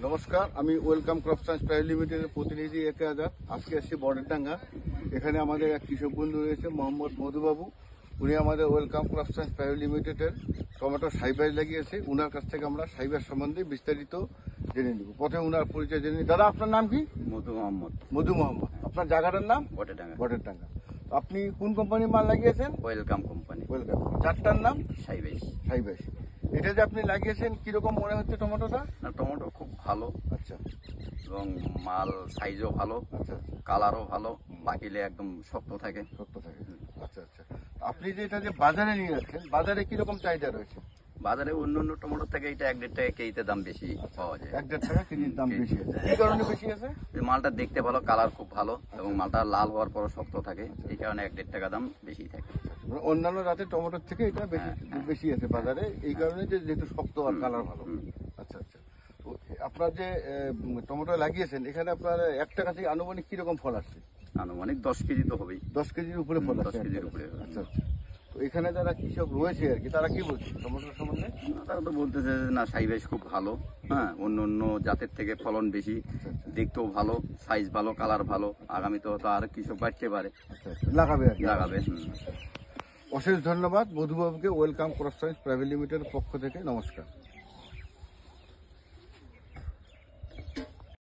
নমস্কার, আমি welcome crop science private লিমিটেডের প্রতিনিধি একে আজাদ। আজকে এসেছি বর্ডারডাঙ্গা। এখানে আমাদের এক কৃষক বন্ধু রয়েছে মোহাম্মদ মধুবাবু। উনি আমাদের ওয়েলকাম ক্রপ সায়েন্স প্রাইভেট লিমিটেডের টমেটো সাইবাস লাগিয়েছে। উনার কাছ থেকে আমরা সাইবাস সম্বন্ধে বিস্তারিত জেনে নিব। প্রথমে উনার পরিচয় জেনে নিই। দাদা, আপনার নাম কি? মধু মোহাম্মদ। মধু মোহাম্মদ। আপনার জায়গাটার নাম? বর্ডারডাঙ্গা। আপনি কোন কোম্পানির মাল লাগিয়েছেন? Welcome company. ওয়েলকাম। চারটার নাম? সাইবাস। এটা যে আপনি লাগিয়েছেন, কিরকম মনে হচ্ছে টমেটোটা? না, টমেটো খুব ভালো। আচ্ছা। এবং মাল সাইজও ভালো, আচ্ছা। কালারও ভালো, পাকিলে একদম শক্ত থাকে। আচ্ছা আচ্ছা। আপনি যে এটা যে বাজারে নিয়ে যাচ্ছেন, বাজারে কিরকম চাহিদা রয়েছে? বাজারে অন্য অন্য টমেটোর থেকে এটা 1-1.5 টাকা কেজিতে দাম বেশি পাওয়া যায়। 1-1.5 টাকা কেজির দাম বেশি আছে। কি কারণে বেশি আছে? এই মালটা দেখতে ভালো, কালার খুব ভালো এবং মালটা লাল হওয়ার পরও শক্ত থাকে। এই কারণে 1-1.5 টাকা দাম বেশি থাকে। মানে অন্যান্য জাতের টমেটোর থেকে এটা বেশি আছে বাজারে, এই কারণে যে যেহেতু শক্ত আর কালার ভালো। আচ্ছা আচ্ছা। তো আপনার যে টমেটো লাগিয়েছেন, এখানে আপনার 1 টাকা থেকে আনুমানিক কিরকম ফল আসছে? আনুমানিক 10 কেজি তো হবেই। 10 কেজির উপরে ফল আসছে? 10 কেজির উপরে। আচ্ছা আচ্ছা। তো এখানে যারা কৃষক রয়েছে আর কি, তারা কি বলছে টমেটোর সম্বন্ধে? তারা তো বলতেছে যে না, সাইবাস খুব ভালো, হ্যাঁ, অন্য অন্য জাতের থেকে ফলন বেশি, দেখতেও ভালো, সাইজ ভালো, কালার ভালো, আগামীতে তো আর কৃষক বাড়তে পারে, লাগাবে। লাগাবে। অশেষ ধন্যবাদ মধুবাবুকে ওয়েলকাম ক্রপ সায়েন্স প্রাইভেট লিমিটেডের পক্ষ থেকে। নমস্কার।